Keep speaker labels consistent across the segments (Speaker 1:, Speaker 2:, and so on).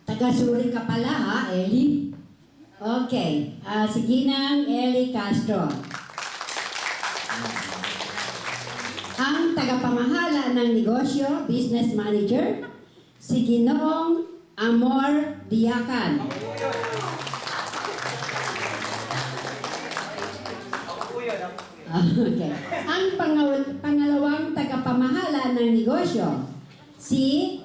Speaker 1: Taga-Suri ka pala ha, Ellie? Okay. Sige nang Ellie Castro. Ang tagapamahala ng negosyo, business manager, si Ginoong Amor Diacan. Okay. Ang pangalawang tagapamahala ng negosyo, si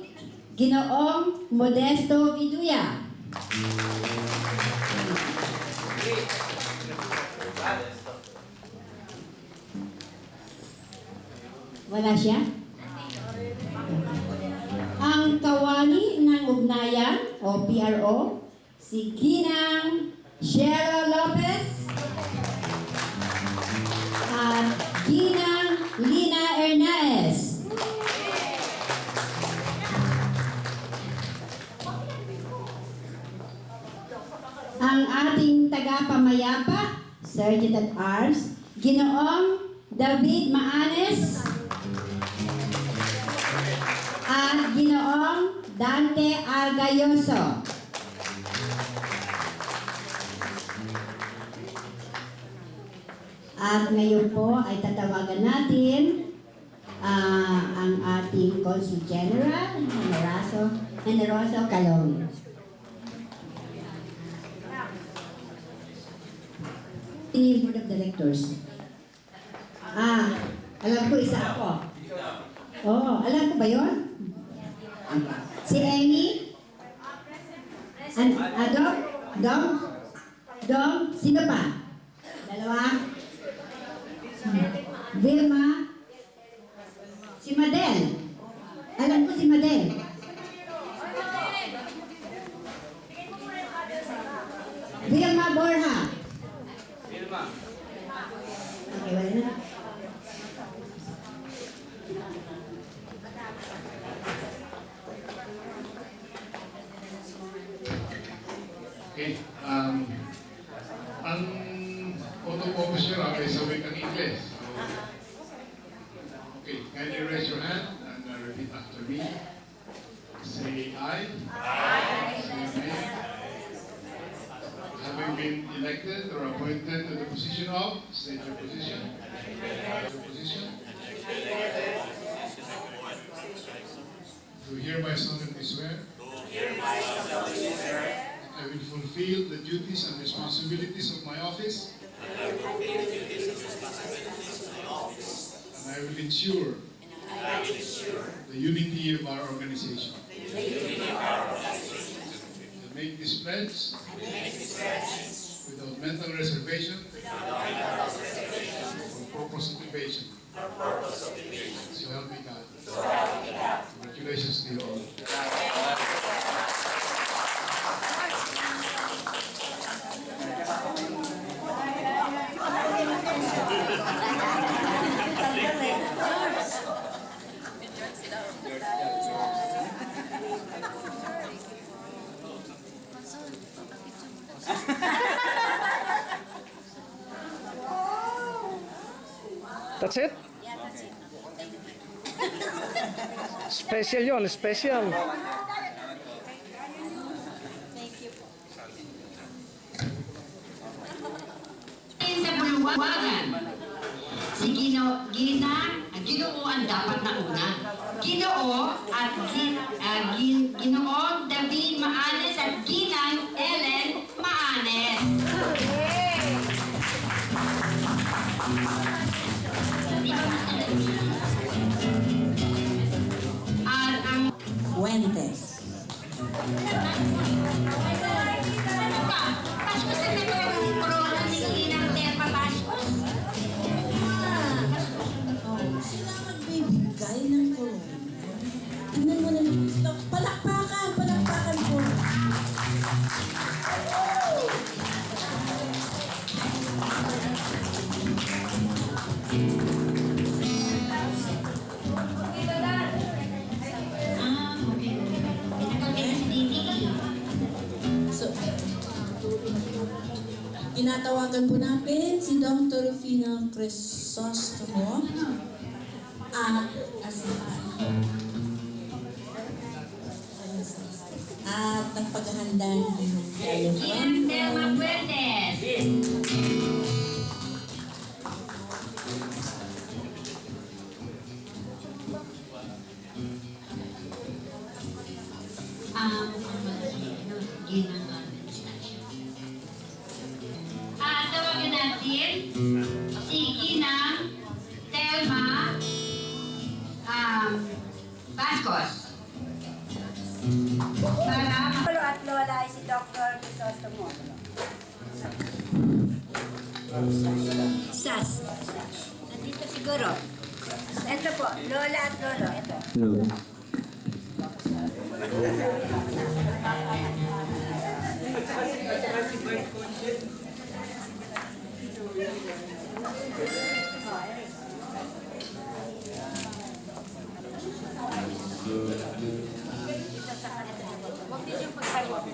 Speaker 1: Ginoong Modesto Viduya. Wala siya? Ang kawani ng ugnayan o PRO, si Ginang Shelo Lopez at Ginang Lina Hernaez. Ang ating tagapamayapa, Sergeant at Arms, Ginoong David Maanes at Ginoong Dante Argayoso. At ngayon po ay tatawagan natin ang ating Consul General, Generoso Calong. Ini Board of Directors. Alam ko isa ako. Oo, alam ko ba yun? Si Amy? Dom? Sino pa? Dalawa? Vilma? Si Madel? Alam ko si Madel. Vilma Borja? Vilma. Okay, wala na.
Speaker 2: Okay, ang auto-focus nyo ay sa wikang Ingles. Okay, kindly raise your hand and repeat after me. Say I. Say amen. Having been elected or appointed to the position of, state your position. Your position. Do hereby solemnly swear. I will fulfill the duties and responsibilities of my office. And I will ensure the unity of our organization. To make this pledge without mental reservation or purpose of evasion. So help me God. Congratulations to you all.
Speaker 3: That's it?
Speaker 4: Yeah, that's it.
Speaker 3: Special yun, special.
Speaker 4: Thank you po.
Speaker 1: Sa bulwagan, si Ginoo ang dapat na una. Ginoo at Ginoong David Maanes at Ginang Ellen Maanes. At ang
Speaker 4: Fuentes.
Speaker 1: Pascos na yung corona ni Ginang Terpa Pascos.
Speaker 4: Sila magbibigay ng corona. Tingnan mo naman. Palakpakan po. So, tinatawagan po natin si Dr. Rufino Crisostomo at ang paghahanda ng
Speaker 5: Telma Fuentes. Tawagin natin si Ginang Telma Bascos. Para
Speaker 6: Lolo at Lola ay si Dr. Crisostomo.
Speaker 5: Sas. Nandito siguro.
Speaker 6: Ito po, Lola at Lolo. Ito. Huwag din yung pagsagot.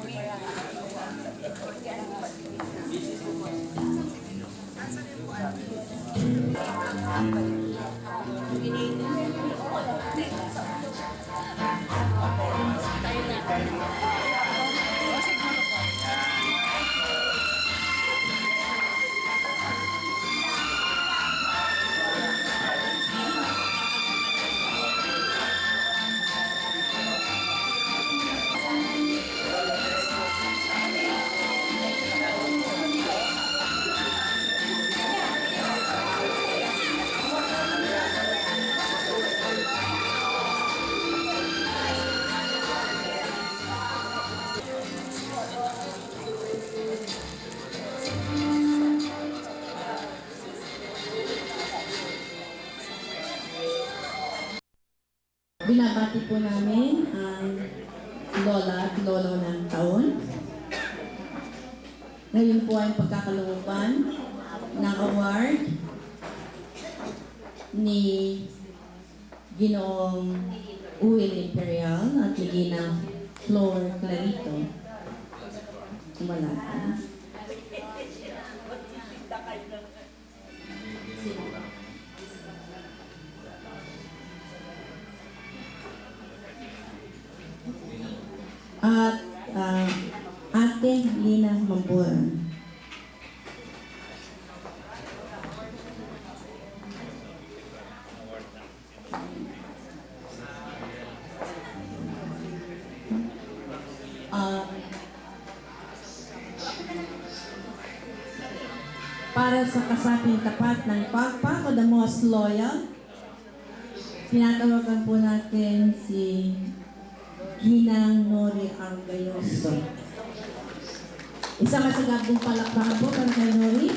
Speaker 1: Binabati po namin ang lola at lolo ng taon. Ngayon po ay pagkakalooban ng award ni Ginoong Uwil Imperial at ni Ginang Flor Clarito. Wala ka. At Ate Lina Mamburan. Para sa kasaping tapat ng Pagpako, the most loyal, tinatawagan po natin si Ginang Nori Argayoso. Isang masagabong palakpakan po para kay Nori.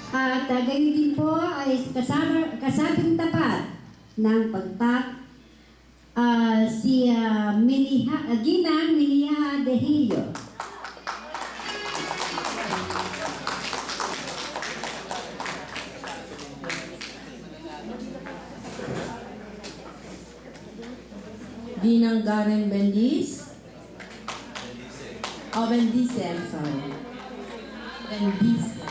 Speaker 5: At gayon din po ay kasabing tapat ng pagtak si Ginang Miniha de Hillo.
Speaker 1: Ginang Garen Bendiz. Bendice, I'm sorry. Bendice.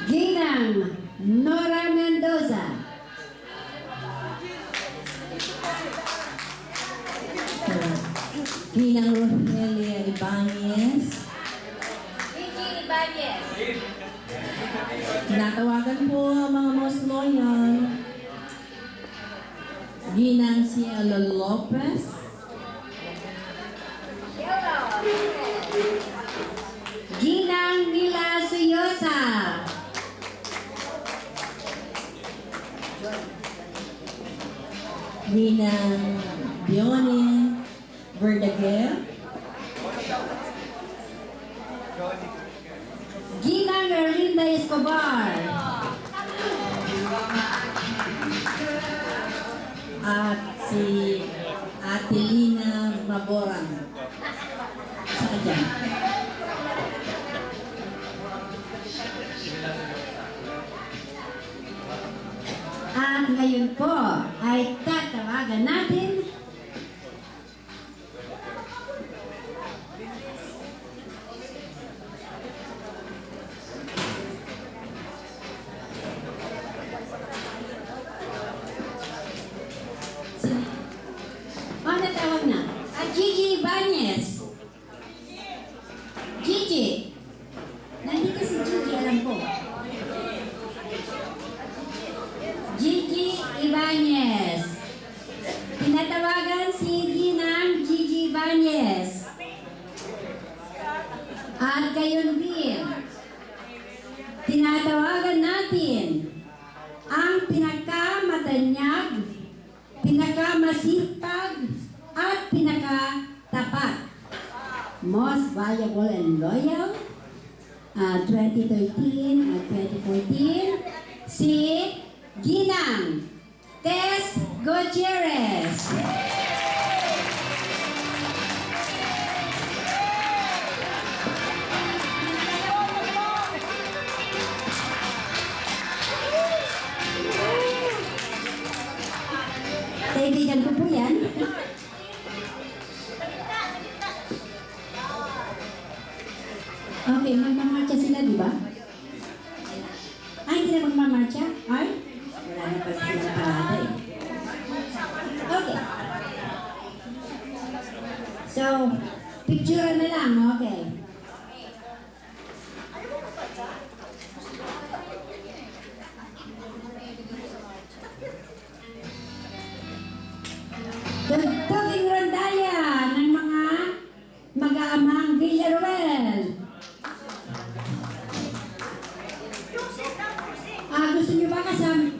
Speaker 5: Ginang Nora Mendoza.
Speaker 1: Ginang Rogelia Ibanez.
Speaker 6: Gigi Ibanez.
Speaker 1: Tinatawagan po ang mga most loyal. Ginang Cielo Lopez.
Speaker 5: Ginang Mila Suyosa.
Speaker 1: Ginang Bione Verdaguer.
Speaker 5: Ginang Erlinda Escobar.
Speaker 1: At si Ate Lina Maboran. Saka dyan.
Speaker 5: At ngayon po ay tatawagan natin At gayon din, tinatawagan natin ang pinakamatanyag, pinakamasipag, at pinakatapat. Most valuable and loyal, 2013 at 2014, si Ginang Tess Gutierrez. Kaibigan ko po yan. Okay, magmamarcha sila, di ba? Ay, hindi na magmamarcha? Ay? Wala na pala silang parada eh. Okay. So, picture na lang, okay. Tugtuging rondalla ng mga mag-aamang Villaruel. Gusto niyo ba kasama?